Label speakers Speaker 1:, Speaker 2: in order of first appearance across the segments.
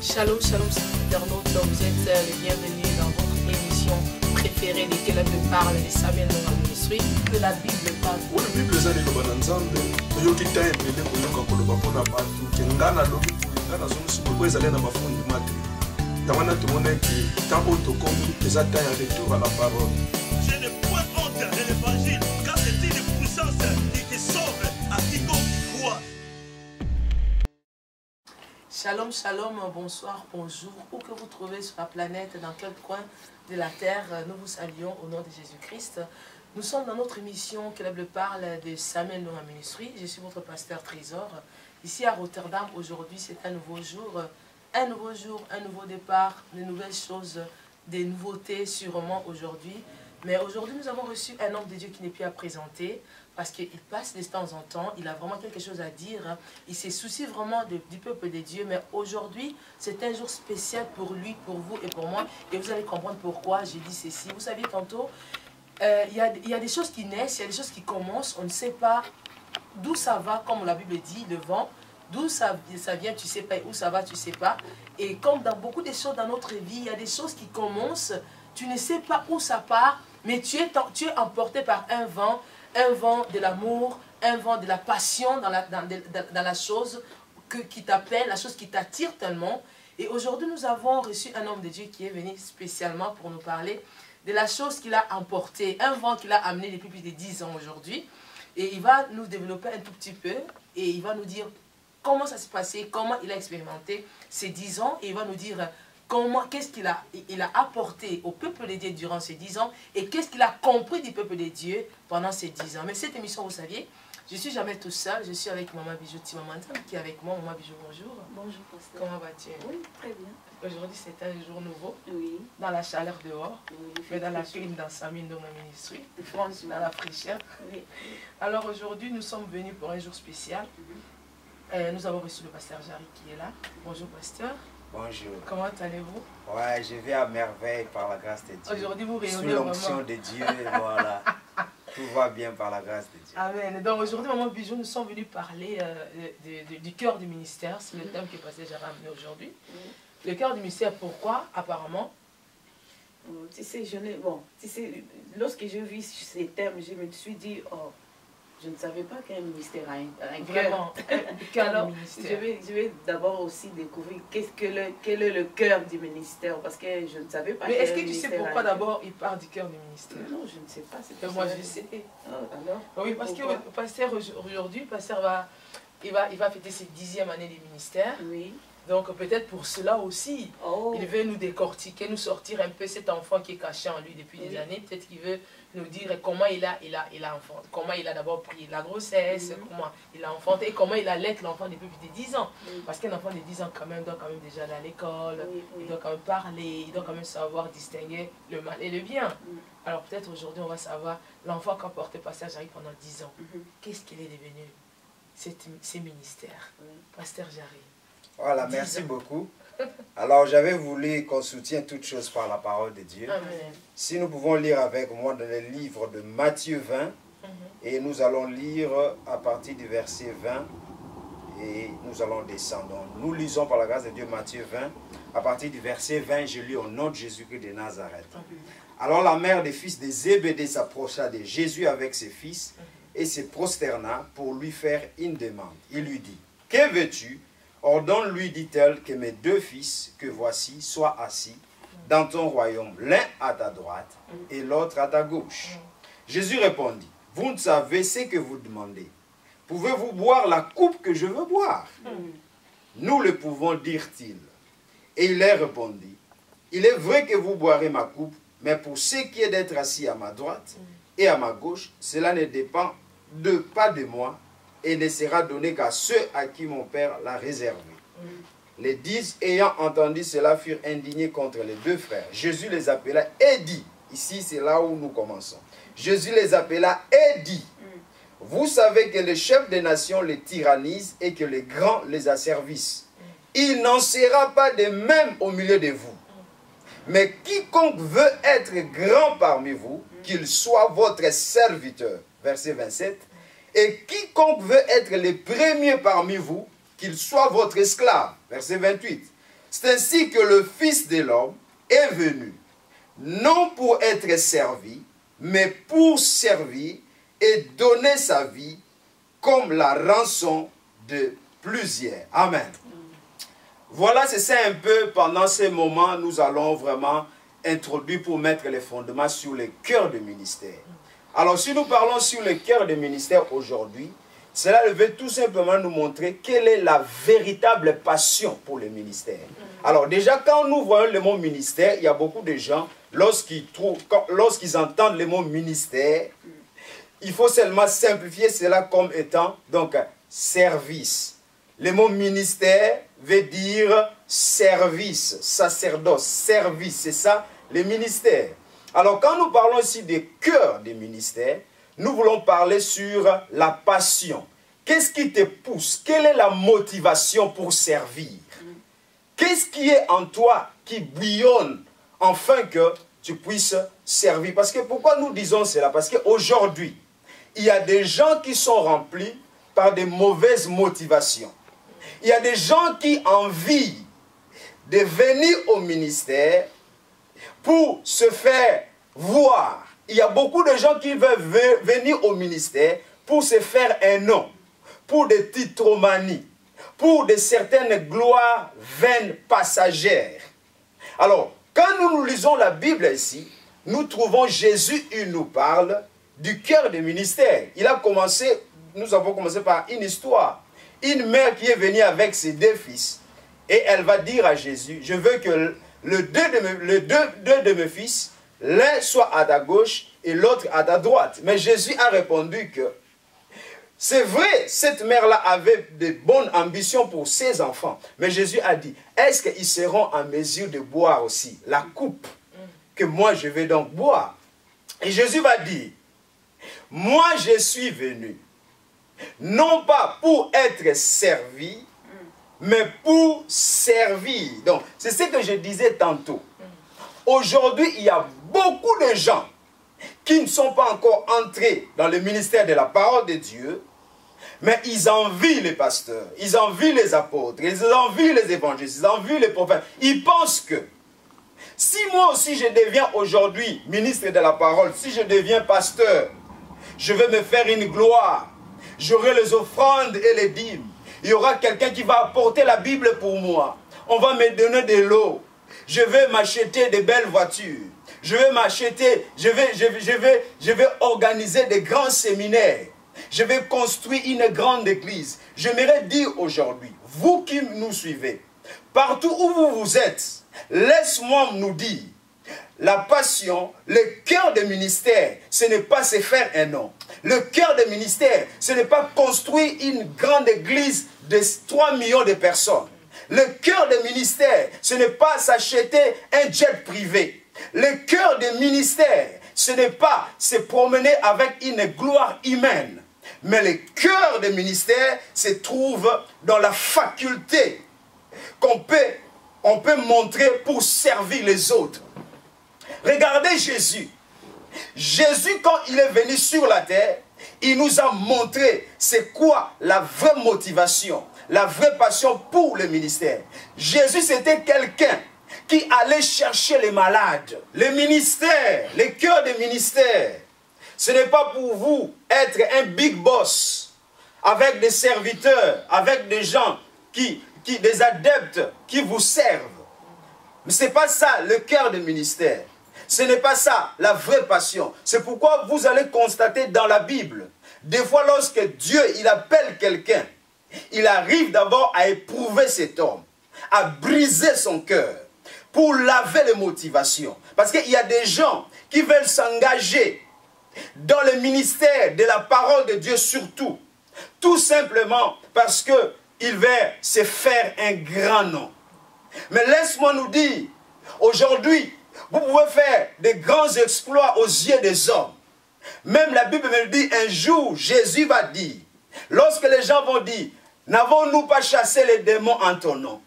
Speaker 1: Shalom, shalom, internautes, vous êtes les bienvenus dans votre émission préférée de Que la Bible parle, de Samuel Nonga Ministry, que la Bible parle.
Speaker 2: Oui, la Bible est dans le ensemble. Il y a qui t'a aidé pour nous quand on va prendre partout. Qui n'a pas l'homme pour nous, dans son souper, vous allez dans ma fond du matin. Dans mon atelier, qui tant auto commis, les atteints à retour à la parole.
Speaker 3: Je n'ai point honte de l'évangile, car c'est une puissance qui sauve à quiconque croit.
Speaker 1: Shalom, shalom, bonsoir, bonjour, où que vous trouvez sur la planète, dans quel coin de la terre, nous vous saluons au nom de Jésus-Christ. Nous sommes dans notre émission Que la Bible parle de Samuel Nonga Ministry. Je suis votre pasteur Trésor. Ici à Rotterdam, aujourd'hui, c'est un nouveau jour, un nouveau départ, de nouvelles choses, des nouveautés sûrement aujourd'hui. Mais aujourd'hui, nous avons reçu un homme de Dieu qui n'est plus à présenter parce qu'il passe de temps en temps, il a vraiment quelque chose à dire. Il se soucie vraiment du peuple de Dieu. Mais aujourd'hui, c'est un jour spécial pour lui, pour vous et pour moi. Et vous allez comprendre pourquoi j'ai dit ceci. Vous savez, tantôt, il y a des choses qui naissent, il y a des choses qui commencent. On ne sait pas d'où ça va, comme la Bible dit, le vent. D'où ça vient, tu ne sais pas. Où ça va, tu ne sais pas. Et comme dans beaucoup de choses dans notre vie, il y a des choses qui commencent. Tu ne sais pas où ça part, mais tu es emporté par un vent de l'amour, un vent de la passion dans la chose qui t'appelle, la chose qui t'attire tellement. Et aujourd'hui, nous avons reçu un homme de Dieu qui est venu spécialement pour nous parler de la chose qu'il a emportée, un vent qu'il a amené depuis plus de 10 ans aujourd'hui. Et il va nous développer un tout petit peu et il va nous dire comment ça s'est passé, comment il a expérimenté ces 10 ans et il va nous dire qu'est-ce qu'il a apporté au peuple de Dieu durant ces 10 ans et qu'est-ce qu'il a compris du peuple de Dieu pendant ces 10 ans. Mais cette émission, vous saviez, je ne suis jamais tout seul, je suis avec Maman Bijou Timamanta qui est avec moi. Maman Bijou, bonjour.
Speaker 4: Bonjour, pasteur.
Speaker 1: Comment vas-tu?
Speaker 4: Oui, très bien.
Speaker 1: Aujourd'hui, c'est un jour nouveau.
Speaker 4: Oui.
Speaker 1: Dans la chaleur dehors,
Speaker 4: Oui,
Speaker 1: mais dans la clim dans Samuel Nonga Ministry,
Speaker 4: franchement,
Speaker 1: dans la fraîcheur.
Speaker 4: Oui.
Speaker 1: Alors aujourd'hui, nous sommes venus pour un jour spécial. Nous avons reçu le pasteur Jarry qui est là. Bonjour, pasteur.
Speaker 5: Bonjour.
Speaker 1: Comment allez-vous?
Speaker 5: Ouais, je vais à merveille par la grâce de Dieu.
Speaker 1: Aujourd'hui, vous
Speaker 5: Sous
Speaker 1: rayonnez
Speaker 5: l'onction
Speaker 1: vraiment.
Speaker 5: de Dieu, voilà. Tout va bien par la grâce de Dieu.
Speaker 1: Amen. Donc aujourd'hui, Maman Bijou, nous sommes venus parler du cœur du ministère. C'est le thème que le pasteur Jarry a amené aujourd'hui. Le cœur du ministère, pourquoi? Apparemment.
Speaker 4: Tu sais, lorsque j'ai vu ces thèmes, je me suis dit, oh, je ne savais pas qu'un ministère a un cœur.
Speaker 1: Vraiment, cœur
Speaker 4: Alors,
Speaker 1: du ministère.
Speaker 4: je vais d'abord aussi découvrir quel est le cœur du ministère, parce que je ne savais pas.
Speaker 1: Mais est-ce que tu sais
Speaker 4: ministère a
Speaker 1: pourquoi
Speaker 4: un cœur.
Speaker 1: d'abord il parle du cœur du ministère?
Speaker 4: Non, je ne sais pas.
Speaker 1: Moi, je sais.
Speaker 4: Oh, alors,
Speaker 1: Oui, parce que
Speaker 4: pourquoi?
Speaker 1: le pasteur aujourd'hui, le pasteur va fêter ses 10e année du ministère.
Speaker 4: Oui.
Speaker 1: Donc peut-être pour cela aussi,
Speaker 4: Oh.
Speaker 1: il veut nous décortiquer, nous sortir un peu cet enfant qui est caché en lui depuis des
Speaker 4: Oui.
Speaker 1: années. Peut-être qu'il veut nous dire comment il a enfanté, comment il a d'abord pris la grossesse, comment il a enfanté et comment il allait l'enfant depuis plus de 10 ans. Parce qu'un enfant de 10 ans quand même doit quand même déjà aller à l'école, il doit quand même parler, il doit quand même savoir distinguer le mal et le bien. Alors peut-être aujourd'hui on va savoir l'enfant qu'a porté pasteur Jarry pendant 10 ans. Qu'est-ce qu'il est devenu, ces ministères? Pasteur Jarry.
Speaker 5: Voilà, merci beaucoup. Alors, j'avais voulu qu'on soutienne toutes choses par la parole de Dieu.
Speaker 1: Amen.
Speaker 5: Si nous pouvons lire avec moi dans le livre de Matthieu 20, et nous allons lire à partir du verset 20, et nous allons descendre. Nous lisons par la grâce de Dieu Matthieu 20, à partir du verset 20, je lis au nom de Jésus-Christ de Nazareth. Alors la mère des fils de Zébédée s'approcha de Jésus avec ses fils, et se prosterna pour lui faire une demande. Il lui dit, « Que veux-tu ? Ordonne-lui, dit-elle, que mes 2 fils, que voici, soient assis dans ton royaume, l'un à ta droite et l'autre à ta gauche. » Jésus répondit, « Vous ne savez ce que vous demandez. Pouvez-vous boire la coupe que je veux boire? » Nous le pouvons, dirent-ils. Et il leur répondit, « Il est vrai que vous boirez ma coupe, mais pour ce qui est d'être assis à ma droite et à ma gauche, cela ne dépend pas de moi, et ne sera donné qu'à ceux à qui mon Père l'a réservé. » Les 10 ayant entendu cela furent indignés contre les 2 frères. Jésus les appela et dit, ici c'est là où nous commençons. Jésus les appela et dit, vous savez que le chef des nations les tyrannise et que les grands les asservissent. Il n'en sera pas de même au milieu de vous. Mais quiconque veut être grand parmi vous, qu'il soit votre serviteur. Verset 27. Et quiconque veut être le premier parmi vous, qu'il soit votre esclave. Verset 28. C'est ainsi que le Fils de l'homme est venu, non pour être servi, mais pour servir et donner sa vie comme la rançon de plusieurs. Amen. Voilà, c'est ça un peu, pendant ces moments, nous allons vraiment introduire pour mettre les fondements sur le cœur du ministère. Alors, si nous parlons sur le cœur du ministère aujourd'hui, cela veut tout simplement nous montrer quelle est la véritable passion pour le ministère. Alors, déjà, quand nous voyons le mot ministère, il y a beaucoup de gens, lorsqu'ils entendent le mot ministère, il faut seulement simplifier cela comme étant, donc, service. Le mot ministère veut dire service, sacerdoce, service, c'est ça, le ministère. Alors, quand nous parlons ici des cœurs des ministères, nous voulons parler sur la passion. Qu'est-ce qui te pousse? Quelle est la motivation pour servir? Qu'est-ce qui est en toi qui bouillonne afin que tu puisses servir? Parce que pourquoi nous disons cela? Parce qu'aujourd'hui, il y a des gens qui sont remplis par des mauvaises motivations. Il y a des gens qui envient de venir au ministère pour se faire voir. Il y a beaucoup de gens qui veulent venir au ministère pour se faire un nom, pour des titromanies, pour de certaines gloires vaines passagères. Alors, quand nous lisons la Bible ici, nous trouvons Jésus, il nous parle du cœur du ministère. Nous avons commencé par une histoire. Une mère qui est venue avec ses 2 fils et elle va dire à Jésus, je veux que les deux de mes fils, l'un soit à ta gauche et l'autre à ta droite. Mais Jésus a répondu que c'est vrai, cette mère-là avait de bonnes ambitions pour ses enfants. Mais Jésus a dit, est-ce qu'ils seront en mesure de boire aussi la coupe que moi je vais donc boire? Et Jésus va dire, moi je suis venu, non pas pour être servi, mais pour servir. Donc, c'est ce que je disais tantôt. Aujourd'hui, il y a beaucoup de gens qui ne sont pas encore entrés dans le ministère de la parole de Dieu, mais ils envient les pasteurs, ils envient les apôtres, ils envient les évangélistes, ils envient les prophètes. Ils pensent que si moi aussi je deviens aujourd'hui ministre de la parole, si je deviens pasteur, je vais me faire une gloire. J'aurai les offrandes et les dîmes. Il y aura quelqu'un qui va apporter la Bible pour moi. On va me donner de l'eau. Je vais m'acheter de belles voitures. Je vais m'acheter, je vais organiser des grands séminaires. Je vais construire une grande église. J'aimerais dire aujourd'hui, vous qui nous suivez, partout où vous êtes, laisse-moi nous dire, la passion, le cœur du ministère, ce n'est pas se faire un nom. Le cœur du ministère, ce n'est pas construire une grande église de 3 millions de personnes. Le cœur du ministère, ce n'est pas s'acheter un jet privé. Le cœur du ministère, ce n'est pas se promener avec une gloire humaine. Mais le cœur du ministère se trouve dans la faculté qu'on peut montrer pour servir les autres. Regardez Jésus. Jésus, quand il est venu sur la terre, il nous a montré c'est quoi la vraie motivation, la vraie passion pour le ministère. Jésus, c'était quelqu'un qui allait chercher les malades. Le ministère, le cœur du ministère, ce n'est pas pour vous être un big boss avec des serviteurs, avec des gens, des adeptes qui vous servent. Mais ce n'est pas ça le cœur du ministère. Ce n'est pas ça la vraie passion. C'est pourquoi vous allez constater dans la Bible, des fois lorsque Dieu il appelle quelqu'un, il arrive d'abord à éprouver cet homme, à briser son cœur, pour laver les motivations. Parce qu'il y a des gens qui veulent s'engager dans le ministère de la parole de Dieu surtout, tout simplement parce qu'ils veulent se faire un grand nom. Mais laisse-moi nous dire, aujourd'hui, vous pouvez faire de grands exploits aux yeux des hommes. Même la Bible me dit, un jour, Jésus va dire, lorsque les gens vont dire, n'avons-nous pas chassé les démons en ton nom?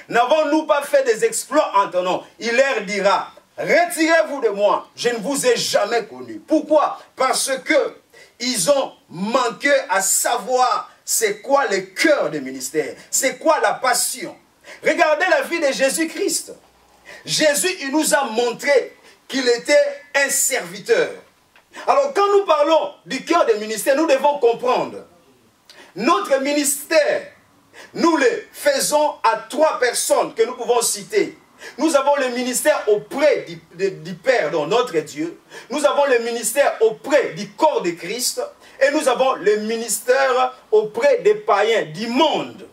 Speaker 5: N'avons-nous pas fait des exploits en ton nom? Il leur dira, retirez-vous de moi, je ne vous ai jamais connu. Pourquoi? Parce que ils ont manqué à savoir c'est quoi le cœur du ministère, c'est quoi la passion. Regardez la vie de Jésus-Christ. Jésus, il nous a montré qu'il était un serviteur. Alors, quand nous parlons du cœur des ministères, nous devons comprendre. Notre ministère, nous le faisons à 3 personnes que nous pouvons citer. Nous avons le ministère auprès du Père, donc notre Dieu. Nous avons le ministère auprès du corps de Christ. Et nous avons le ministère auprès des païens, du monde.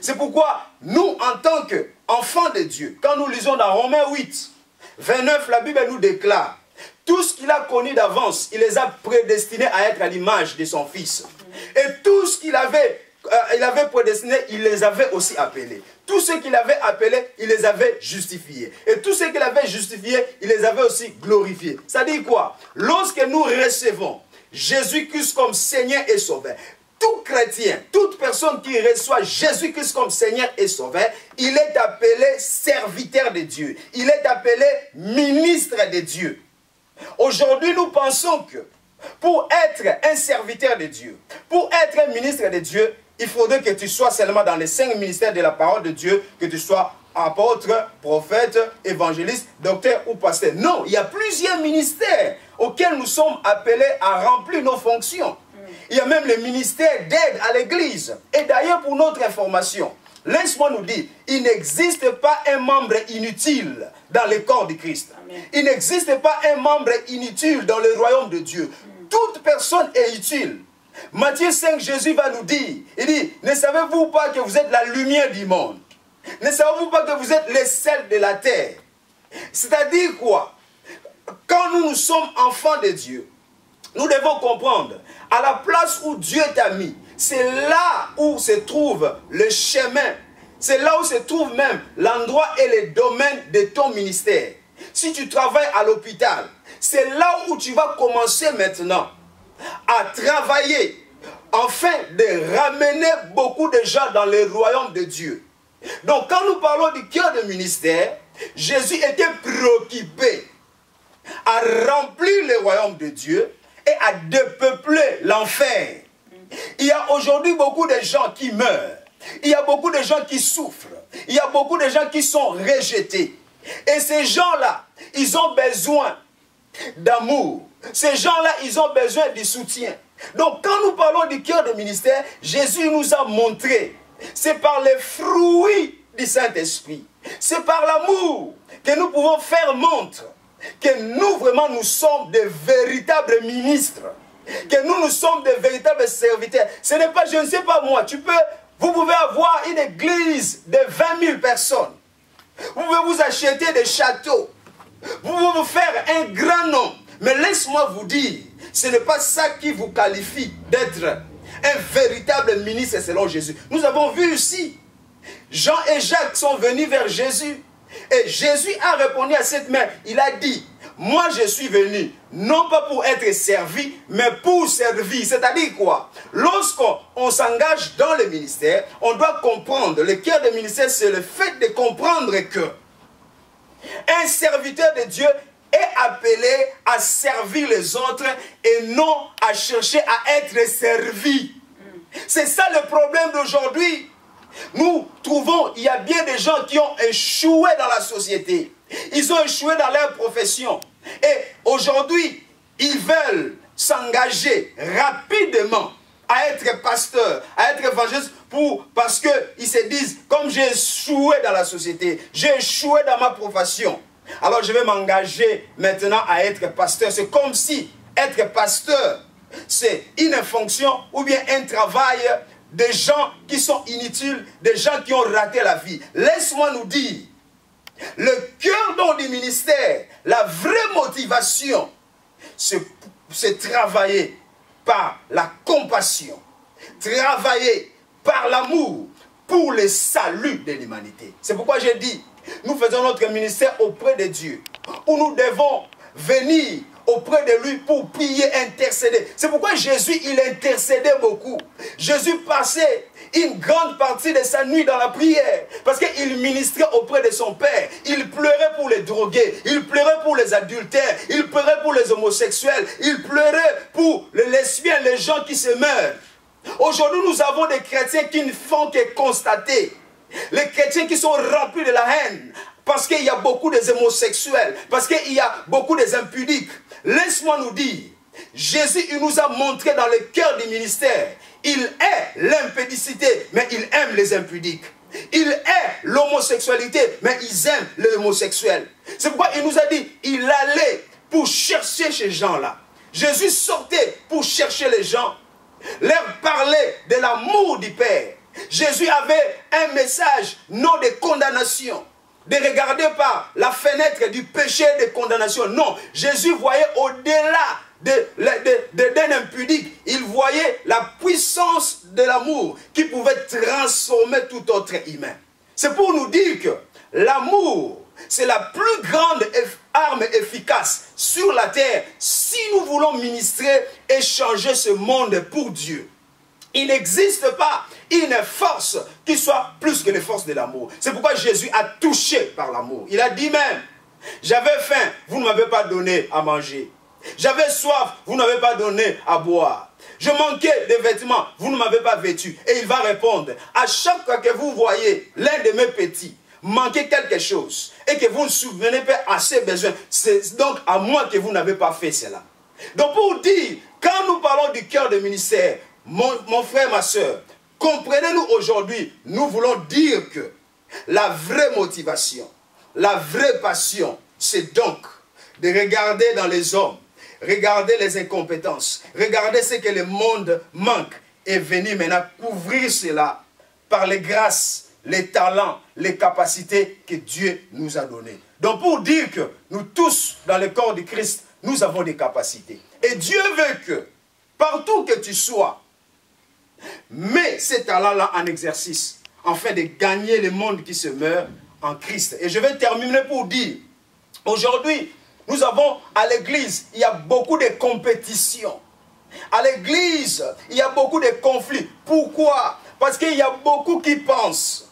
Speaker 5: C'est pourquoi nous, en tant qu'enfants de Dieu, quand nous lisons dans Romains 8, 29, la Bible nous déclare, tout ce qu'il a connu d'avance, il les a prédestinés à être à l'image de son Fils. Et tout ce qu'il avait prédestiné, il les avait aussi appelés. Tout ce qu'il avait appelé, il les avait justifiés. Et tout ce qu'il avait justifié, il les avait aussi glorifiés. Ça dit quoi? Lorsque nous recevons Jésus-Christ comme Seigneur et Sauveur, tout chrétien, toute personne qui reçoit Jésus-Christ comme Seigneur et Sauveur, il est appelé serviteur de Dieu. Il est appelé ministre de Dieu. Aujourd'hui, nous pensons que pour être un serviteur de Dieu, pour être un ministre de Dieu, il faudrait que tu sois seulement dans les 5 ministères de la parole de Dieu, que tu sois apôtre, prophète, évangéliste, docteur ou pasteur. Non, il y a plusieurs ministères auxquels nous sommes appelés à remplir nos fonctions. Il y a même le ministère d'aide à l'Église. Et d'ailleurs, pour notre information, laisse-moi nous dire, il n'existe pas un membre inutile dans le corps de Christ. Amen. Il n'existe pas un membre inutile dans le royaume de Dieu. Toute personne est utile. Matthieu 5, Jésus va nous dire, il dit, ne savez-vous pas que vous êtes la lumière du monde? Ne savez-vous pas que vous êtes les sels de la terre? C'est-à-dire quoi? Quand nous sommes enfants de Dieu, nous devons comprendre, à la place où Dieu t'a mis, c'est là où se trouve le chemin. C'est là où se trouve même l'endroit et le domaine de ton ministère. Si tu travailles à l'hôpital, c'est là où tu vas commencer maintenant à travailler afin de ramener beaucoup de gens dans le royaume de Dieu. Donc quand nous parlons du cœur de ministère, Jésus était préoccupé à remplir le royaume de Dieu et à dépeupler l'enfer. Il y a aujourd'hui beaucoup de gens qui meurent. Il y a beaucoup de gens qui souffrent. Il y a beaucoup de gens qui sont rejetés. Et ces gens-là, ils ont besoin d'amour. Ces gens-là, ils ont besoin du soutien. Donc, quand nous parlons du cœur de ministère, Jésus nous a montré, c'est par les fruits du Saint-Esprit, c'est par l'amour que nous pouvons faire montre que nous, vraiment, nous sommes de véritables ministres, que nous sommes de véritables serviteurs. Ce n'est pas, je ne sais pas moi, vous pouvez avoir une église de 20 000 personnes. Vous pouvez vous acheter des châteaux. Vous pouvez vous faire un grand nom. Mais laisse-moi vous dire, ce n'est pas ça qui vous qualifie d'être un véritable ministre selon Jésus. Nous avons vu ici, Jean et Jacques sont venus vers Jésus. Et Jésus a répondu à cette mère. Il a dit, moi je suis venu, non pas pour être servi, mais pour servir. C'est-à-dire quoi? Lorsqu'on s'engage dans le ministère, on doit comprendre, le cœur du ministère, c'est le fait de comprendre que un serviteur de Dieu est appelé à servir les autres et non à chercher à être servi. C'est ça le problème d'aujourd'hui. Nous trouvons, il y a bien des gens qui ont échoué dans la société. Ils ont échoué dans leur profession. Et aujourd'hui, ils veulent s'engager rapidement à être pasteur, à être évangéliste, parce qu'ils se disent, comme j'ai échoué dans la société, j'ai échoué dans ma profession, alors je vais m'engager maintenant à être pasteur. C'est comme si être pasteur, c'est une fonction ou bien un travail des gens qui sont inutiles, des gens qui ont raté la vie. Laisse-moi nous dire, le cœur du ministère, la vraie motivation, c'est travailler par la compassion, travailler par l'amour pour le salut de l'humanité. C'est pourquoi j'ai dit, nous faisons notre ministère auprès de Dieu, où nous devons venir auprès de lui pour prier, intercéder. C'est pourquoi Jésus, il intercédait beaucoup. Jésus passait une grande partie de sa nuit dans la prière, parce qu'il ministrait auprès de son Père. Il pleurait pour les drogués, il pleurait pour les adultères, il pleurait pour les homosexuels, il pleurait pour les lesbiennes, les gens qui se meurent. Aujourd'hui, nous avons des chrétiens qui ne font que constater Les chrétiens qui sont remplis de la haine, parce qu'il y a beaucoup des homosexuels, parce qu'il y a beaucoup des impudiques. Laisse-moi nous dire, Jésus, il nous a montré dans le cœur du ministère, il est l'impudicité, mais il aime les impudiques. Il est l'homosexualité, mais il aime les homosexuels. C'est pourquoi il nous a dit, il allait pour chercher ces gens-là. Jésus sortait pour chercher les gens, leur parler de l'amour du Père. Jésus avait un message, non de condamnation, de regarder par la fenêtre du péché de condamnation. Non, Jésus voyait au-delà d'un impudique, il voyait la puissance de l'amour qui pouvait transformer tout autre humain. C'est pour nous dire que l'amour, c'est la plus grande arme efficace sur la terre si nous voulons ministrer et changer ce monde pour Dieu. Il n'existe pas une force qui soit plus que les forces de l'amour. C'est pourquoi Jésus a touché par l'amour. Il a dit même, j'avais faim, vous ne m'avez pas donné à manger. J'avais soif, vous ne m'avez pas donné à boire. Je manquais de vêtements, vous ne m'avez pas vêtu. Et il va répondre, à chaque fois que vous voyez l'un de mes petits manquer quelque chose et que vous ne souvenez pas à ses besoins, c'est donc à moi que vous n'avez pas fait cela. Donc pour dire, quand nous parlons du cœur de ministère, mon frère, ma soeur, comprenez-nous aujourd'hui, nous voulons dire que la vraie motivation, la vraie passion, c'est donc de regarder dans les hommes, regarder les incompétences, regarder ce que le monde manque et venir maintenant couvrir cela par les grâces, les talents, les capacités que Dieu nous a données. Donc pour dire que nous tous, dans le corps de Christ, nous avons des capacités. Et Dieu veut que, partout que tu sois, mets ces talents-là en exercice, afin de gagner le monde qui se meurt en Christ. Et je vais terminer pour dire, aujourd'hui, nous avons à l'église, il y a beaucoup de compétitions. À l'église, il y a beaucoup de conflits. Pourquoi? Parce qu'il y a beaucoup qui pensent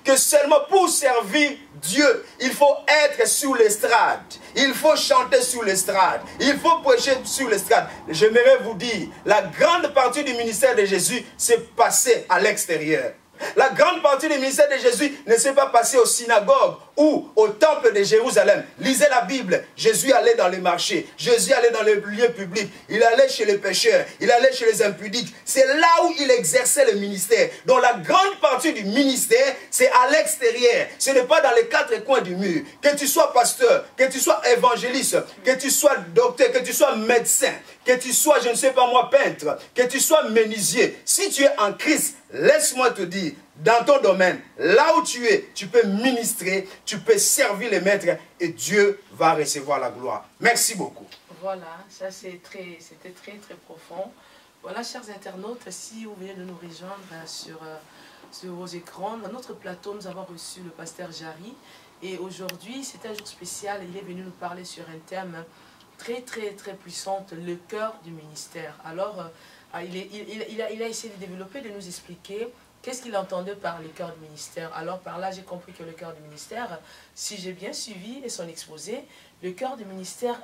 Speaker 5: que seulement pour servir Dieu, il faut être sur l'estrade. Il faut chanter sur l'estrade. Il faut prêcher sur l'estrade. J'aimerais vous dire, la grande partie du ministère de Jésus s'est passée à l'extérieur. La grande partie du ministère de Jésus ne s'est pas passée aux synagogues ou au temple de Jérusalem. Lisez la Bible. Jésus allait dans les marchés. Jésus allait dans les lieux publics. Il allait chez les pécheurs. Il allait chez les impudiques. C'est là où il exerçait le ministère. Donc la grande partie du ministère, c'est à l'extérieur. Ce n'est pas dans les quatre coins du mur. Que tu sois pasteur, que tu sois évangéliste, que tu sois docteur, que tu sois médecin, que tu sois, je ne sais pas moi, peintre, que tu sois menuisier. Si tu es en Christ, laisse-moi te dire, dans ton domaine, là où tu es, tu peux ministrer, tu peux servir les maîtres et Dieu va recevoir la gloire. Merci beaucoup.
Speaker 1: Voilà, ça c'était très profond. Voilà, chers internautes, si vous venez de nous rejoindre sur vos écrans, dans notre plateau, nous avons reçu le pasteur Jarry. Et aujourd'hui, c'est un jour spécial. Il est venu nous parler sur un thème très puissant, le cœur du ministère. Alors, il a essayé de développer, de nous expliquer qu'est-ce qu'il entendait par le cœur du ministère. Alors par là, j'ai compris que le cœur du ministère, si j'ai bien suivi son exposé, le cœur du ministère,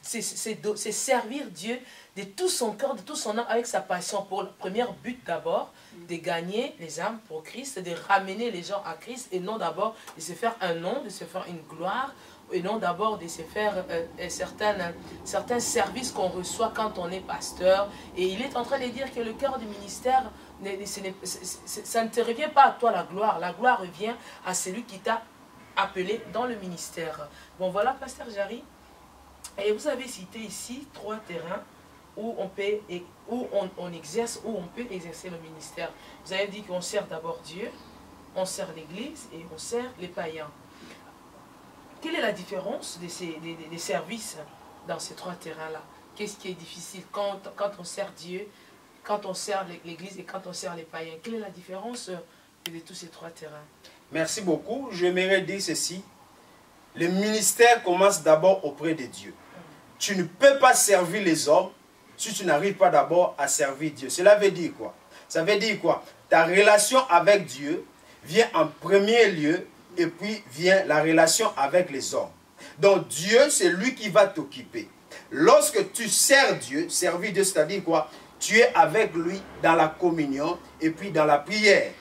Speaker 1: c'est servir Dieu de tout son cœur, de tout son âme, avec sa passion. Pour le premier but d'abord, de gagner les âmes pour Christ, de ramener les gens à Christ, et non d'abord de se faire un nom, de se faire une gloire, et non d'abord de se faire certains services qu'on reçoit quand on est pasteur. Et il est en train de dire que le cœur du ministère, ça ne te revient pas à toi la gloire. La gloire revient à celui qui t'a appelé dans le ministère. Bon voilà, pasteur Jarry. Et vous avez cité ici 3 terrains où on exerce, où on peut exercer le ministère. Vous avez dit qu'on sert d'abord Dieu, on sert l'Église et on sert les païens. Quelle est la différence des services dans ces 3 terrains-là? Qu'est-ce qui est difficile quand on sert Dieu, quand on sert l'Église et quand on sert les païens? Quelle est la différence de tous ces 3 terrains?
Speaker 5: Merci beaucoup. J'aimerais dire ceci. Le ministère commence d'abord auprès de Dieu. Tu ne peux pas servir les hommes si tu n'arrives pas d'abord à servir Dieu. Cela veut dire quoi? Ça veut dire quoi? Ta relation avec Dieu vient en premier lieu et puis vient la relation avec les hommes. Donc Dieu, c'est lui qui va t'occuper. Lorsque tu sers Dieu, servir Dieu, c'est-à-dire quoi? Tu es avec lui dans la communion et puis dans la prière.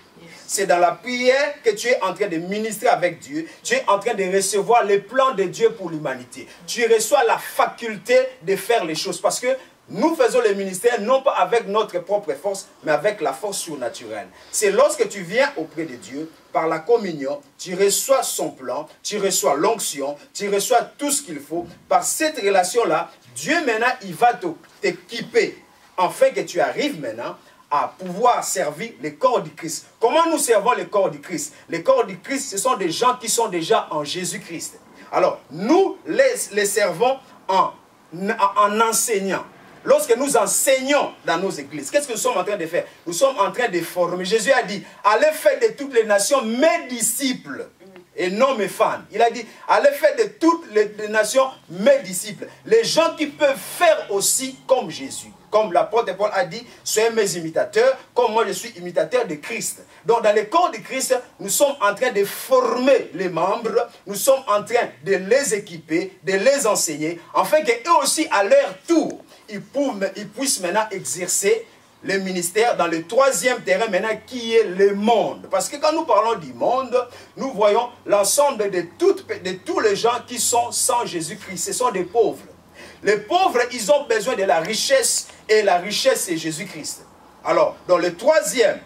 Speaker 5: C'est dans la prière que tu es en train de ministrer avec Dieu. Tu es en train de recevoir les plans de Dieu pour l'humanité. Tu reçois la faculté de faire les choses. Parce que nous faisons le ministère non pas avec notre propre force, mais avec la force surnaturelle. C'est lorsque tu viens auprès de Dieu, par la communion, tu reçois son plan, tu reçois l'onction, tu reçois tout ce qu'il faut. Par cette relation-là, Dieu maintenant, il va t'équiper, afin que tu arrives maintenant à pouvoir servir le corps du Christ. Comment nous servons le corps du Christ? Le corps du Christ, ce sont des gens qui sont déjà en Jésus-Christ. Alors, nous les servons en enseignant. Lorsque nous enseignons dans nos églises, qu'est-ce que nous sommes en train de faire? Nous sommes en train de former. Jésus a dit, allez faire de toutes les nations mes disciples et non mes fans. Il a dit, allez faire de toutes les nations mes disciples. Les gens qui peuvent faire aussi comme Jésus. Comme l'apôtre Paul a dit, soyez mes imitateurs, comme moi je suis imitateur de Christ. Donc dans le corps de Christ, nous sommes en train de former les membres, nous sommes en train de les équiper, de les enseigner, afin qu'eux aussi, à leur tour, ils puissent maintenant exercer le ministère dans le troisième terrain maintenant qui est le monde. Parce que quand nous parlons du monde, nous voyons l'ensemble de tous les gens qui sont sans Jésus-Christ. Ce sont des pauvres. Les pauvres, ils ont besoin de la richesse et la richesse c'est Jésus-Christ. Alors, dans le troisième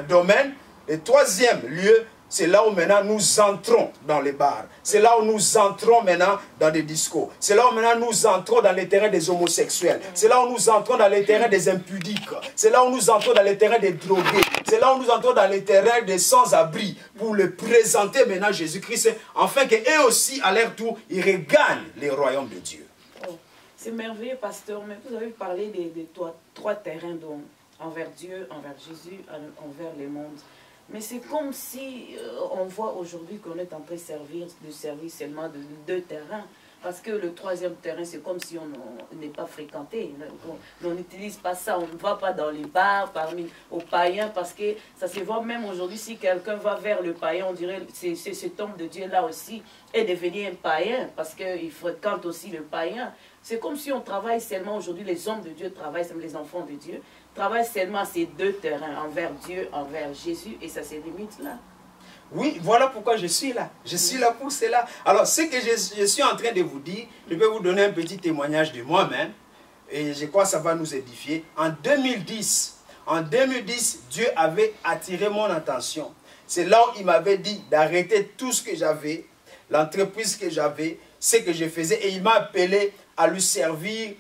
Speaker 5: domaine, le troisième lieu, c'est là où maintenant nous entrons dans les bars. C'est là où nous entrons maintenant dans des discos. C'est là où maintenant nous entrons dans les terrains des homosexuels. C'est là où nous entrons dans les terrains des impudiques. C'est là où nous entrons dans les terrains des drogués. C'est là où nous entrons dans les terrains des sans-abri pour le présenter maintenant Jésus-Christ, afin qu'eux aussi, à leur tour, ils regagnent les royaumes de Dieu.
Speaker 4: Oh, c'est merveilleux, pasteur, mais vous avez parlé des trois terrains donc, envers Dieu, envers Jésus, envers le monde. Mais c'est comme si on voit aujourd'hui qu'on est en train de servir seulement de deux terrains. Parce que le troisième terrain, c'est comme si on n'est pas fréquenté. On n'utilise pas ça, on ne va pas dans les bars parmi aux païens. Parce que ça se voit même aujourd'hui, si quelqu'un va vers le païen, on dirait que cet homme de Dieu-là aussi est devenu un païen. Parce qu'il fréquente aussi le païen. C'est comme si on travaille seulement aujourd'hui, les hommes de Dieu travaillent, les enfants de Dieu, travaillent seulement ces deux terrains, envers Dieu, envers Jésus, et ça se limite là.
Speaker 5: Oui, voilà pourquoi je suis là. Je suis là pour cela. Alors, ce que je suis en train de vous dire, je vais vous donner un petit témoignage de moi-même, et je crois que ça va nous édifier. En 2010, Dieu avait attiré mon attention. C'est là où il m'avait dit d'arrêter tout ce que j'avais, l'entreprise que j'avais, ce que je faisais, et il m'a appelé à lui servir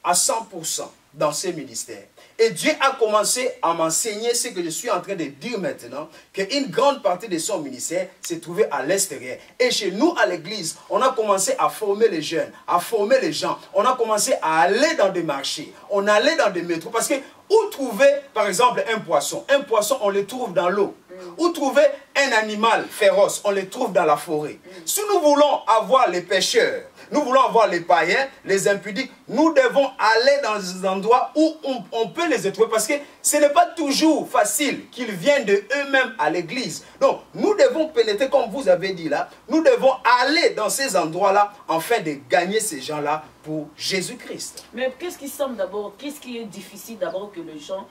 Speaker 5: à 100% dans ses ministères. Et Dieu a commencé à m'enseigner ce que je suis en train de dire maintenant, qu'une grande partie de son ministère s'est trouvée à l'extérieur. Et chez nous, à l'église, on a commencé à former les jeunes, à former les gens. On a commencé à aller dans des marchés, on allait dans des métros. Parce que où trouver, par exemple, un poisson? Un poisson, on le trouve dans l'eau. Où trouver un animal féroce? On le trouve dans la forêt. Si nous voulons avoir les pêcheurs, nous voulons avoir les païens, les impudiques, nous devons aller dans des endroits où on peut les trouver. Parce que ce n'est pas toujours facile qu'ils viennent de eux-mêmes à l'église. Donc, nous devons pénétrer, comme vous avez dit là, nous devons aller dans ces endroits-là afin de gagner ces gens-là pour Jésus-Christ.
Speaker 4: Mais qu'est-ce qui semble d'abord, qu'est-ce qui est difficile d'abord que les gens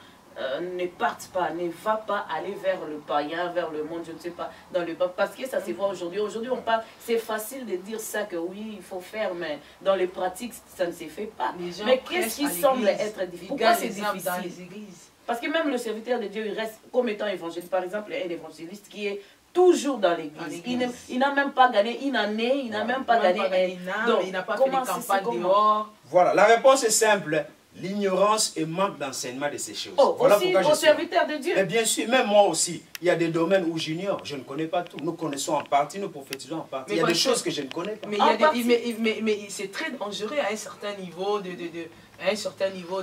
Speaker 4: ne partent pas, ne va pas aller vers le païen, vers le monde, je ne sais pas, dans le bas, parce que ça se voit aujourd'hui. Aujourd'hui, on parle, c'est facile de dire ça, que oui, il faut faire, mais dans les pratiques, ça ne se fait pas. Mais qu'est-ce qui semble être difficile? Pourquoi c'est difficile
Speaker 1: dans les églises?
Speaker 4: Parce que même le serviteur de Dieu, il reste comme étant évangéliste. Par exemple, un évangéliste qui est toujours dans l'église. Il n'a même pas gagné une année, il n'a même pas gagné un an.
Speaker 1: Il n'a pas fait de campagne dehors.
Speaker 5: Voilà, la réponse est simple. L'ignorance et manque d'enseignement de ces choses.
Speaker 4: Oh,
Speaker 5: voilà
Speaker 4: aussi
Speaker 5: pourquoi
Speaker 4: au serviteur de Dieu.
Speaker 5: Mais bien sûr, même moi aussi, il y a des domaines où j'ignore. Je ne connais pas tout. Nous connaissons en partie, nous prophétisons en partie. Mais il y a des choses que je ne connais pas.
Speaker 1: Mais c'est très dangereux à un certain niveau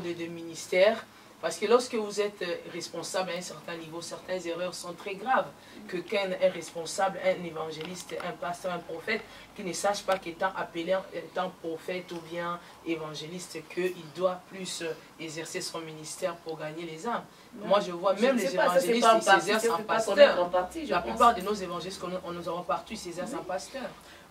Speaker 1: de ministère. Parce que lorsque vous êtes responsable à un certain niveau, certaines erreurs sont très graves. Que qu'un responsable, un évangéliste, un pasteur, un prophète, qui ne sache pas qu'étant appelé, étant prophète ou bien évangéliste, qu'il doit plus exercer son ministère pour gagner les âmes. Non. Moi, je vois même les évangélistes qui s'exercent en pasteur. La plupart de nos évangélistes que nous avons partout s'exercent en pasteur.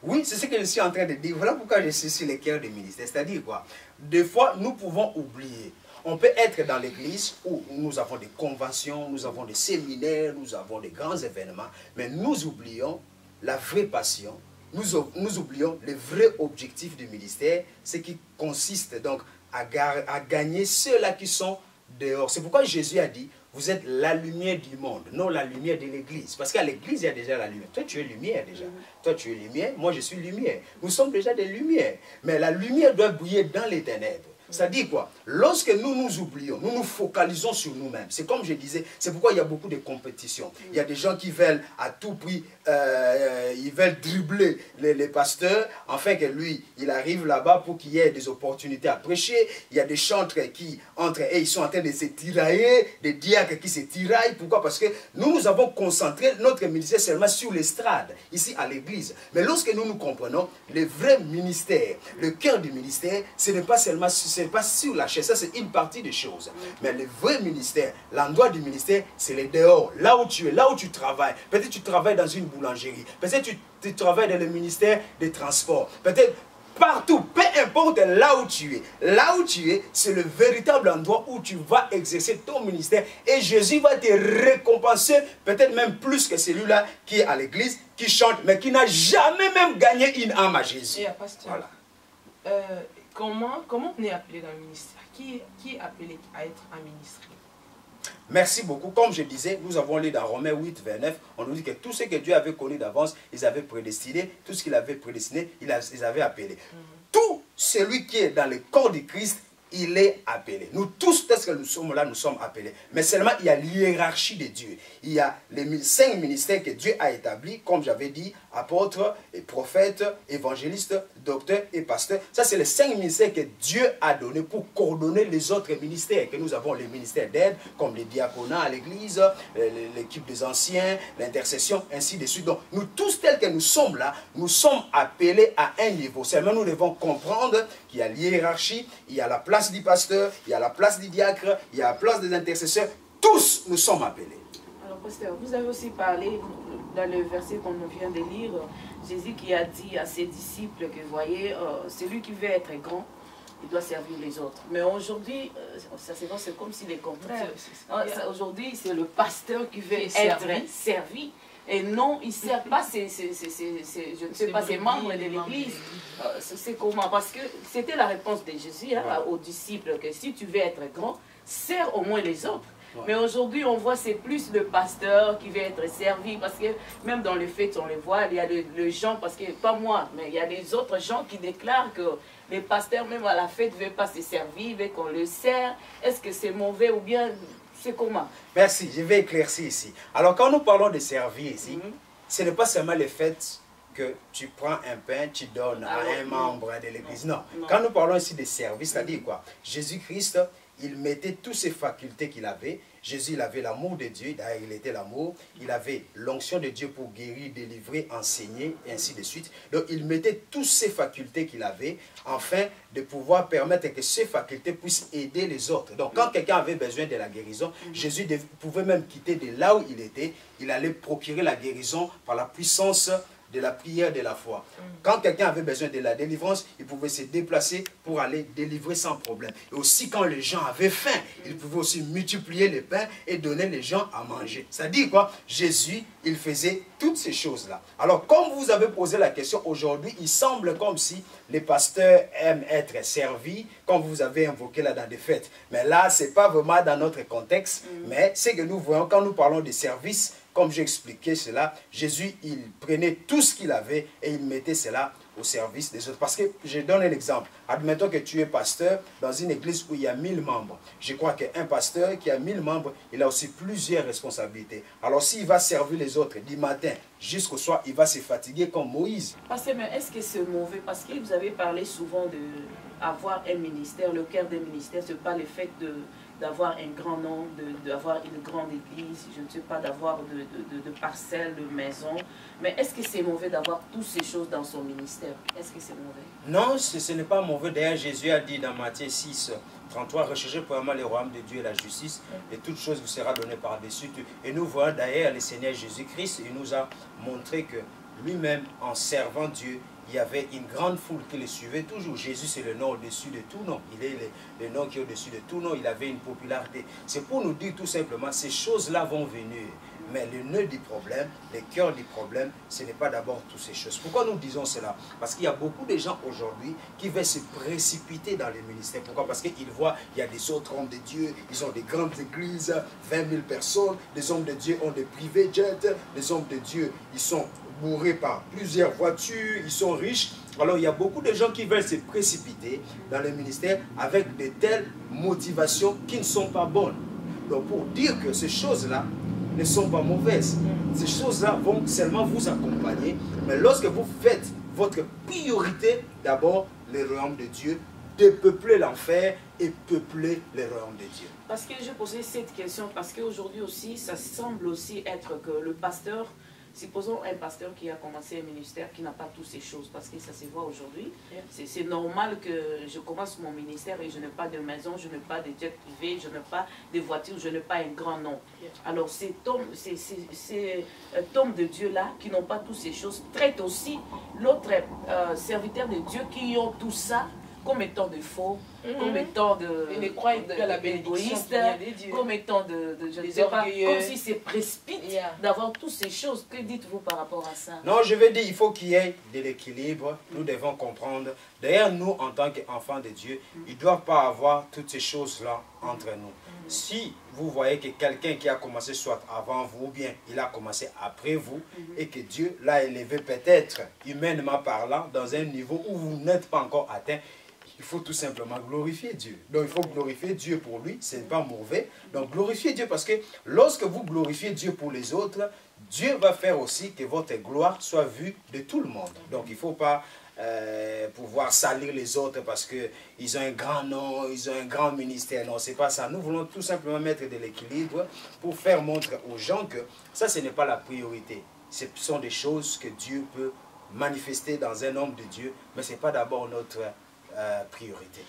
Speaker 5: Oui, c'est ce que je suis en train de dire. Voilà pourquoi je suis sur les cœurs des ministères. C'est-à-dire quoi? Des fois, nous pouvons oublier. on peut être dans l'église où nous avons des conventions, nous avons des séminaires, nous avons des grands événements, mais nous oublions la vraie passion, nous oublions le vrai objectif du ministère, ce qui consiste donc à gagner ceux-là qui sont dehors. C'est pourquoi Jésus a dit, vous êtes la lumière du monde, non la lumière de l'église. Parce qu'à l'église, il y a déjà la lumière. Toi, tu es lumière déjà. Toi, tu es lumière, moi, je suis lumière. Nous sommes déjà des lumières. Mais la lumière doit briller dans les ténèbres. Ça dit quoi? Lorsque nous nous oublions, nous nous focalisons sur nous-mêmes. C'est comme je disais, c'est pourquoi il y a beaucoup de compétitions. Il y a des gens qui veulent à tout prix, ils veulent dribbler les pasteurs, afin que lui, il arrive là-bas pour qu'il y ait des opportunités à prêcher. Il y a des chantres qui entrent et ils sont en train de se tirailler, des diacres qui se tiraillent. Pourquoi? Parce que nous avons concentré notre ministère seulement sur l'estrade, ici à l'église. Mais lorsque nous nous comprenons, le vrai ministère, le cœur du ministère, ce n'est pas seulement pas sur la chaise, ça c'est une partie des choses. Mais le vrai ministère, l'endroit du ministère, c'est le dehors, là où tu es, là où tu travailles. Peut-être tu travailles dans une boulangerie, peut-être tu travailles dans le ministère des Transports, peut-être partout, peu importe là où tu es, c'est le véritable endroit où tu vas exercer ton ministère et Jésus va te récompenser, peut-être même plus que celui-là qui est à l'église, qui chante, mais qui n'a jamais même gagné une âme à Jésus.
Speaker 1: Et pasteur,
Speaker 5: voilà.
Speaker 1: Comment on est appelé dans le ministère? Qui est appelé à être un ministre?
Speaker 5: Merci beaucoup. Comme je disais, nous avons lu dans Romains 8, 29, on nous dit que tout ce que Dieu avait connu d'avance, ils avaient prédestiné, tout ce qu'il avait prédestiné, ils avaient appelé. Tout celui qui est dans le corps du Christ, il est appelé. Nous tous, parce que nous sommes là, nous sommes appelés. Mais seulement, il y a l'hiérarchie de Dieu. Il y a les 5 ministères que Dieu a établis, comme j'avais dit, apôtres, et prophètes, évangélistes, docteurs et pasteurs. Ça, c'est les 5 ministères que Dieu a donnés pour coordonner les autres ministères. Que nous avons les ministères d'aide, comme les diaconats à l'église, l'équipe des anciens, l'intercession, ainsi de suite. Donc, nous tous, tels que nous sommes là, nous sommes appelés à un niveau. Seulement, nous devons comprendre qu'il y a l'hiérarchie, il y a la place du pasteur, il y a la place du diacre, il y a la place des intercesseurs. Tous, nous sommes appelés.
Speaker 4: Alors, pasteur, vous avez aussi parlé dans le verset qu'on vient de lire, Jésus qui a dit à ses disciples que, vous voyez, celui qui veut être grand, il doit servir les autres. Mais aujourd'hui, c'est comme si les contraires. Aujourd'hui, c'est le pasteur qui veut être servi. Et non, il ne sert pas je ne sais pas, ses membres de l'église. C'est comment? Parce que c'était la réponse de Jésus aux disciples, que si tu veux être grand, sers au moins les autres. Mais aujourd'hui, on voit c'est plus le pasteur qui veut être servi, parce que même dans les fêtes, on les voit, il y a les gens, parce que pas moi, mais il y a les autres gens qui déclarent que les pasteurs, même à la fête, ne veulent pas se servir, veulent qu'on le sert. Est-ce que c'est mauvais ou bien c'est comment?
Speaker 5: Merci, je vais éclaircir ici. Alors, quand nous parlons de servir ici, ce n'est pas seulement le fait que tu prends un pain, tu donnes à un membre de l'église. Non. Quand nous parlons ici de service, c'est-à-dire quoi? Jésus-Christ, il mettait toutes ces facultés qu'il avait. Jésus, il avait l'amour de Dieu, d'ailleurs il était l'amour. Il avait l'onction de Dieu pour guérir, délivrer, enseigner, et ainsi de suite. Donc il mettait toutes ces facultés qu'il avait, afin de pouvoir permettre que ces facultés puissent aider les autres. Donc quand quelqu'un avait besoin de la guérison, Jésus pouvait même quitter de là où il était. Il allait procurer la guérison par la puissance de la prière, de la foi. Quand quelqu'un avait besoin de la délivrance, il pouvait se déplacer pour aller délivrer sans problème. Et aussi quand les gens avaient faim, il pouvait aussi multiplier les pains et donner les gens à manger. Ça dit quoi? Jésus, il faisait toutes ces choses-là. Alors, comme vous avez posé la question aujourd'hui, il semble comme si les pasteurs aiment être servis, comme vous avez invoqué là dans des fêtes. Mais là, ce n'est pas vraiment dans notre contexte, mais c'est que nous voyons quand nous parlons de service. Comme j'ai expliqué cela, Jésus, il prenait tout ce qu'il avait et il mettait cela au service des autres. Parce que, je donne un exemple. Admettons que tu es pasteur dans une église où il y a 1000 membres. Je crois qu'un pasteur qui a 1000 membres, il a aussi plusieurs responsabilités. Alors, s'il va servir les autres du matin jusqu'au soir, il va se fatiguer comme Moïse.
Speaker 4: Pasteur, mais est-ce que c'est mauvais? Parce que vous avez parlé souvent d'avoir un ministère. Le cœur des ministères, ce n'est pas le fait d'avoir un grand nombre, d'avoir une grande église, je ne sais pas, d'avoir de parcelles, de maisons. Mais est-ce que c'est mauvais d'avoir toutes ces choses dans son ministère? Est-ce que c'est mauvais?
Speaker 5: Non, ce n'est pas mauvais. D'ailleurs, Jésus a dit dans Matthieu 6, 33, recherchez premièrement le royaume de Dieu et la justice, et toute chose vous sera donnée par-dessus. Et nous voyons d'ailleurs le Seigneur Jésus-Christ, il nous a montré que lui-même, en servant Dieu, il y avait une grande foule qui le suivait toujours. Jésus, c'est le nom au-dessus de tout nom. Il est le nom qui est au-dessus de tout nom. Il avait une popularité. C'est pour nous dire tout simplement, ces choses-là vont venir. Mais le nœud du problème, le cœur du problème, ce n'est pas d'abord toutes ces choses. Pourquoi nous disons cela? Parce qu'il y a beaucoup de gens aujourd'hui qui veulent se précipiter dans les ministères. Pourquoi? Parce qu'ils voient, il y a des autres hommes de Dieu, ils ont des grandes églises, 20 000 personnes, les hommes de Dieu ont des privés jets, les hommes de Dieu, ils sont bourrés par plusieurs voitures, ils sont riches. Alors il y a beaucoup de gens qui veulent se précipiter dans les ministères avec de telles motivations qui ne sont pas bonnes. Donc pour dire que ces choses-là ne sont pas mauvaises. Ces choses-là vont seulement vous accompagner. Mais lorsque vous faites votre priorité, d'abord, le royaume de Dieu, dépeupler l'enfer et peupler le royaume de Dieu.
Speaker 4: Parce que j'ai posé cette question, parce qu'aujourd'hui aussi, ça semble aussi être que le pasteur, supposons un pasteur qui a commencé un ministère qui n'a pas toutes ces choses, parce que ça se voit aujourd'hui. C'est normal que je commence mon ministère et je n'ai pas de maison, je n'ai pas de jet privé, je n'ai pas de voiture, je n'ai pas un grand nom. Alors ces hommes de Dieu-là, qui n'ont pas toutes ces choses, traitent aussi l'autre serviteur de Dieu qui ont tout ça, comme étant de faux, comme étant d'égoïstes, comme étant je ne sais pas, comme si c'est précipite d'avoir toutes ces choses. Que dites-vous par rapport à ça?
Speaker 5: Non, je veux dire, il faut qu'il y ait de l'équilibre. Nous devons comprendre. D'ailleurs, nous, en tant qu'enfants de Dieu, ils ne doivent pas avoir toutes ces choses-là entre nous. Si vous voyez que quelqu'un qui a commencé soit avant vous, ou bien il a commencé après vous, et que Dieu l'a élevé peut-être, humainement parlant, dans un niveau où vous n'êtes pas encore atteint, il faut tout simplement glorifier Dieu. Donc il faut glorifier Dieu pour lui, ce n'est pas mauvais. Donc glorifier Dieu parce que lorsque vous glorifiez Dieu pour les autres, Dieu va faire aussi que votre gloire soit vue de tout le monde. Donc il ne faut pas pouvoir salir les autres parce qu'ils ont un grand nom, ils ont un grand ministère. Non, ce n'est pas ça. Nous voulons tout simplement mettre de l'équilibre pour faire montrer aux gens que ça, ce n'est pas la priorité. Ce sont des choses que Dieu peut manifester dans un homme de Dieu, mais ce n'est pas d'abord notre priorité.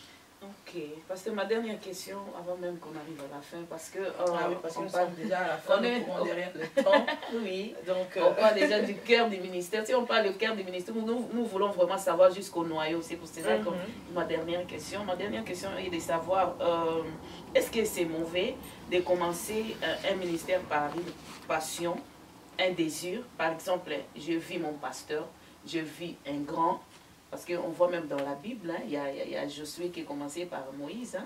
Speaker 4: Ok, parce que ma dernière question, avant même qu'on arrive à la fin, parce que
Speaker 1: parce qu'on parle déjà à la fin, on derrière le temps.
Speaker 4: Oui,
Speaker 1: donc
Speaker 4: on parle déjà du cœur du ministère. Si on parle du cœur du ministère, nous voulons vraiment savoir jusqu'au noyau. C'est pour ça que ma dernière question est de savoir, est-ce que c'est mauvais de commencer un ministère par une passion, un désir? Par exemple, je vis mon pasteur, je vis un grand. Parce qu'on voit même dans la Bible, hein, il y a Josué qui est commencé par Moïse. Hein,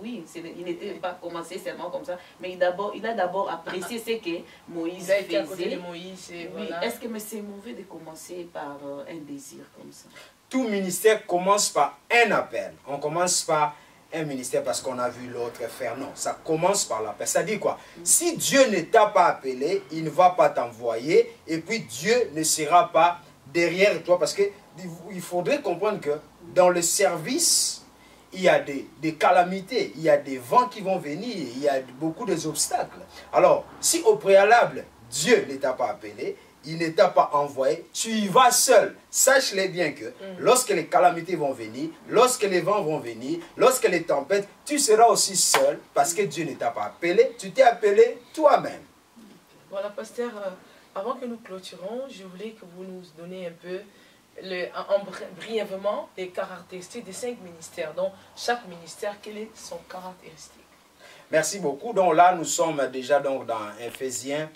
Speaker 4: oui, il n'était pas commencé seulement comme ça, mais il a d'abord apprécié ce que Moïse faisait.
Speaker 1: Il a été à côté de Moïse. Et
Speaker 4: oui,
Speaker 1: voilà.
Speaker 4: est-ce que c'est mauvais de commencer par un désir comme ça?
Speaker 5: Tout ministère commence par un appel. On commence par un ministère parce qu'on a vu l'autre faire. Non, ça commence par l'appel. Ça dit quoi? Si Dieu ne t'a pas appelé, il ne va pas t'envoyer. Et puis Dieu ne sera pas derrière toi parce que il faudrait comprendre que dans le service, il y a des calamités, il y a des vents qui vont venir, il y a beaucoup d'obstacles. Alors, si au préalable, Dieu ne t'a pas appelé, il ne t'a pas envoyé, tu y vas seul. Sache-le bien que lorsque les calamités vont venir, lorsque les vents vont venir, lorsque les tempêtes, tu seras aussi seul parce que Dieu ne t'a pas appelé, tu t'es appelé toi-même.
Speaker 1: Voilà, pasteur, avant que nous clôturons, je voulais que vous nous donniez un peu brièvement les caractéristiques des 5 ministères. Donc, chaque ministère, quelle est son caractéristique?
Speaker 5: Merci beaucoup. Donc là, nous sommes déjà donc dans Ephésiens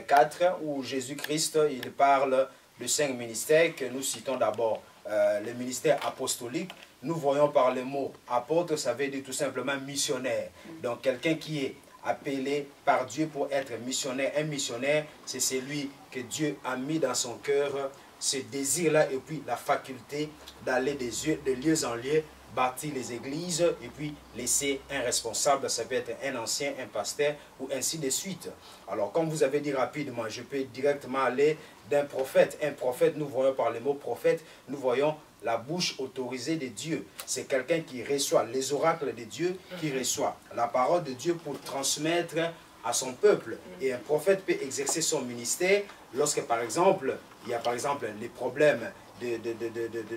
Speaker 5: 4, où Jésus-Christ, il parle de 5 ministères que nous citons d'abord. Le ministère apostolique, nous voyons par le mot apôtre, ça veut dire tout simplement missionnaire. Donc quelqu'un qui est appelé par Dieu pour être missionnaire. Un missionnaire, c'est celui que Dieu a mis dans son cœur, ce désir-là, et puis la faculté d'aller de lieu en lieu, bâtir les églises, et puis laisser un responsable, ça peut être un ancien, un pasteur, ou ainsi de suite. Alors, comme vous avez dit rapidement, je peux directement aller d'un prophète. Un prophète, nous voyons par le mot prophète, nous voyons la bouche autorisée de Dieu. C'est quelqu'un qui reçoit les oracles de Dieu, qui reçoit la parole de Dieu pour transmettre à son peuple. Et un prophète peut exercer son ministère lorsque, par exemple, il y a par exemple les problèmes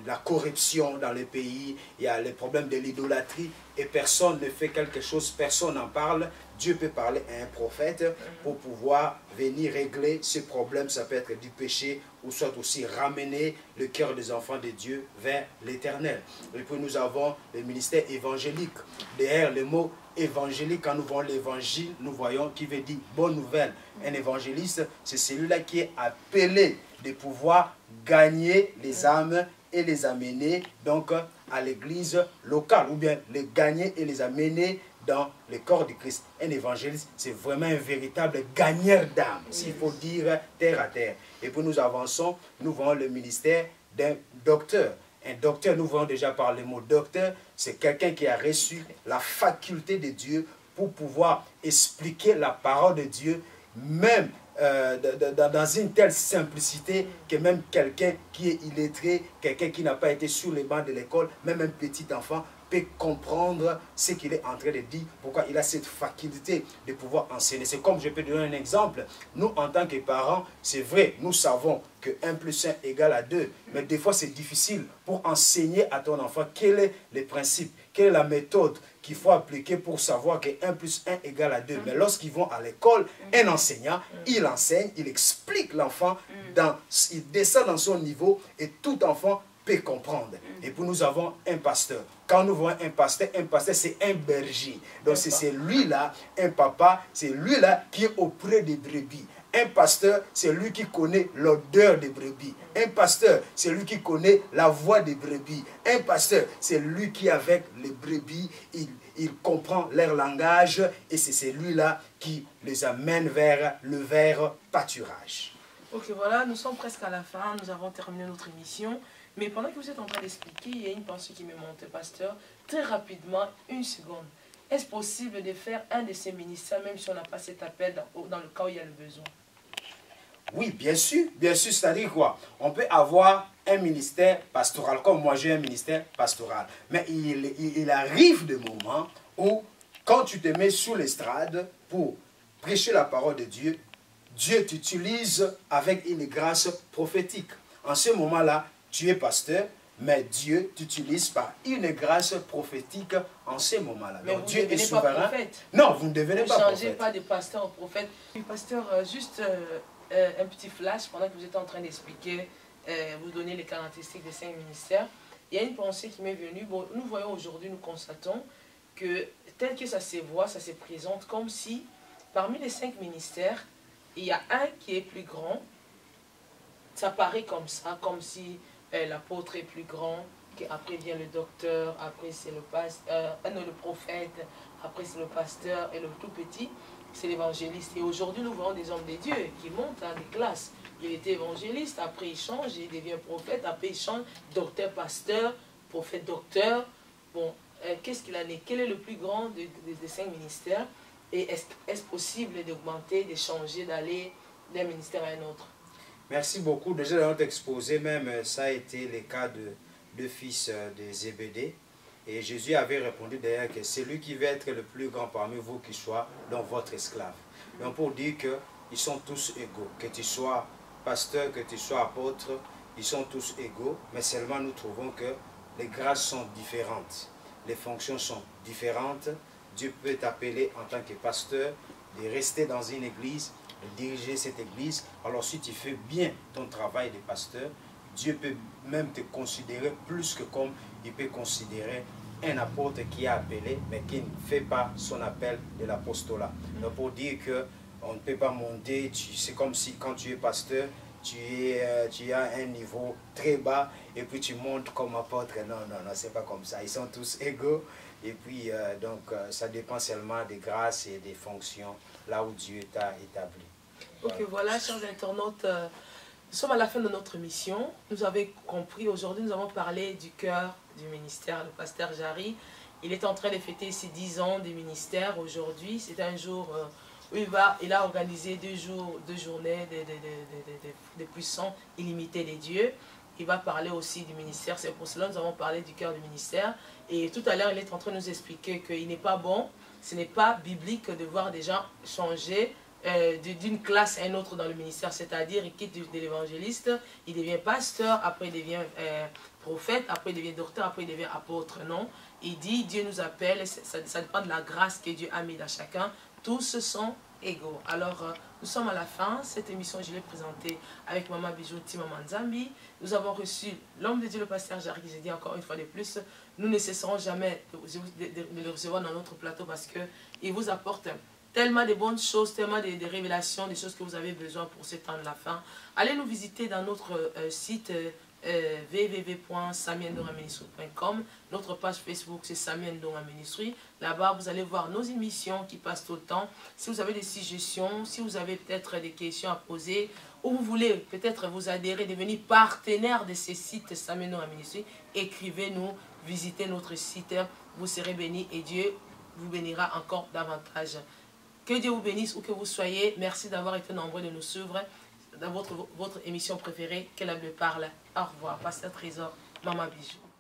Speaker 5: la corruption dans le pays, il y a les problèmes de l'idolâtrie, et personne ne fait quelque chose, personne n'en parle. Dieu peut parler à un prophète pour pouvoir venir régler ce problème. Ça peut être du péché ou soit aussi ramener le cœur des enfants de Dieu vers l'éternel. Et puis nous avons le ministère évangélique. Derrière le mot évangélique, quand nous voyons l'évangile, nous voyons qui veut dire bonne nouvelle. Un évangéliste, c'est celui-là qui est appelé de pouvoir gagner les âmes et les amener donc à l'église locale, ou bien les gagner et les amener dans le corps du Christ. Un évangéliste, c'est vraiment un véritable gagneur d'âme, s'il faut dire terre à terre. Et puis nous avançons, nous voyons le ministère d'un docteur. Un docteur, nous voyons déjà par le mot docteur, c'est quelqu'un qui a reçu la faculté de Dieu pour pouvoir expliquer la parole de Dieu, même dans une telle simplicité que même quelqu'un qui est illettré, quelqu'un qui n'a pas été sur les bancs de l'école, même un petit enfant peut comprendre ce qu'il est en train de dire, pourquoi il a cette faculté de pouvoir enseigner. C'est comme, je peux donner un exemple, nous en tant que parents, c'est vrai, nous savons que 1 plus 1 égale 2, mais des fois c'est difficile pour enseigner à ton enfant quel est le principe, quelle est la méthode qu'il faut appliquer pour savoir que 1 plus 1 égale 2. Mais lorsqu'ils vont à l'école, un enseignant, il enseigne, il explique l'enfant, il descend dans son niveau et tout enfant peut comprendre. Et puis nous avons un pasteur. Quand nous voyons un pasteur c'est un berger. Donc c'est celui-là, un papa, c'est lui-là qui est auprès des brebis. Un pasteur, c'est lui qui connaît l'odeur des brebis. Un pasteur, c'est lui qui connaît la voix des brebis. Un pasteur, c'est lui qui, avec les brebis, il comprend leur langage et c'est celui-là qui les amène vers le vert pâturage.
Speaker 1: Ok, voilà, nous sommes presque à la fin, nous avons terminé notre émission. Mais pendant que vous êtes en train d'expliquer, il y a une pensée qui me monte, pasteur. Très rapidement, une seconde. Est-ce possible de faire un de ces ministères, même si on n'a pas cet appel dans le cas où il y a le besoin?
Speaker 5: Oui, bien sûr, c'est-à-dire quoi? On peut avoir un ministère pastoral, comme moi j'ai un ministère pastoral. Mais il arrive des moments où, quand tu te mets sous l'estrade pour prêcher la parole de Dieu, Dieu t'utilise avec une grâce prophétique. En ce moment-là, tu es pasteur, mais Dieu t'utilise par une grâce prophétique en ce moment-là. Donc Dieu est souverain. Non, vous ne devenez pas prophète.
Speaker 1: Ne changez pas de pasteur au prophète. Pasteur, juste un petit flash pendant que vous êtes en train d'expliquer, vous donner les caractéristiques des 5 ministères. Il y a une pensée qui m'est venue. Bon, nous voyons aujourd'hui, nous constatons que tel que ça se voit, ça se présente comme si parmi les 5 ministères, il y a un qui est plus grand. Ça paraît comme ça, comme si l'apôtre est plus grand, après vient le docteur, après c'est le prophète, après c'est le pasteur, et le tout petit, c'est l'évangéliste. Et aujourd'hui, nous voyons des hommes de Dieu qui montent à des classes. Il était évangéliste, après il change, il devient prophète, après il change, docteur, pasteur, prophète, docteur. Bon, qu'est-ce qu'il en est? Quel est le plus grand des 5 ministères? Et est-ce possible d'augmenter, de changer, d'aller d'un ministère à un autre?
Speaker 5: Merci beaucoup. Déjà dans notre exposé même, ça a été le cas de deux fils de Zébédée. Et Jésus avait répondu d'ailleurs que celui qui veut être le plus grand parmi vous, qui soit donc votre esclave. Donc pour dire qu'ils sont tous égaux. Que tu sois pasteur, que tu sois apôtre, ils sont tous égaux. Mais seulement nous trouvons que les grâces sont différentes. Les fonctions sont différentes. Dieu peut t'appeler en tant que pasteur de rester dans une église, de diriger cette église. Alors si tu fais bien ton travail de pasteur, Dieu peut même te considérer plus que comme il peut considérer un apôtre qui est appelé, mais qui ne fait pas son appel de l'apostolat. Donc pour dire qu'on ne peut pas monter, c'est comme si quand tu es pasteur, tu as un niveau très bas et puis tu montes comme apôtre. Non, c'est pas comme ça. Ils sont tous égaux. Et puis, ça dépend seulement des grâces et des fonctions là où Dieu t'a établi.
Speaker 1: Ok, voilà, chers internautes, nous sommes à la fin de notre mission. Vous avez compris, aujourd'hui, nous avons parlé du cœur du ministère, le pasteur Jarry. Il est en train de fêter ses 10 ans de ministère aujourd'hui. C'est un jour où il a organisé 2 journées de puissants illimités des dieux. Il va parler aussi du ministère. C'est pour cela que nous avons parlé du cœur du ministère. Et tout à l'heure, il est en train de nous expliquer qu'il n'est pas bon, ce n'est pas biblique de voir des gens changer d'une classe à une autre dans le ministère, c'est-à-dire il quitte de l'évangéliste, il devient pasteur, après il devient prophète, après il devient docteur, après il devient apôtre, non. Il dit, Dieu nous appelle, ça dépend de la grâce que Dieu a mise à chacun, tous sont égaux. Alors, nous sommes à la fin, cette émission je l'ai présentée avec Maman Bijouti, Maman Nzambi. Nous avons reçu l'homme de Dieu, le pasteur Jarry, j'ai dit encore une fois de plus, nous ne cesserons jamais de le recevoir dans notre plateau parce qu'il vous apporte tellement de bonnes choses, tellement de révélations, des choses que vous avez besoin pour ce temps de la fin. Allez nous visiter dans notre site www.samiendongaministry.com. Notre page Facebook, c'est Samien Ndonga Ministry. Là-bas, vous allez voir nos émissions qui passent tout le temps. Si vous avez des suggestions, si vous avez peut-être des questions à poser, ou vous voulez peut-être vous adhérer, devenir partenaire de ces sites Samien Ndonga Ministry, écrivez-nous, visitez notre site. Vous serez bénis et Dieu vous bénira encore davantage. Que Dieu vous bénisse où que vous soyez. Merci d'avoir été nombreux de nous suivre dans votre émission préférée, Que la Bible parle. Au revoir. Pasteur Trésor, Maman Bijou.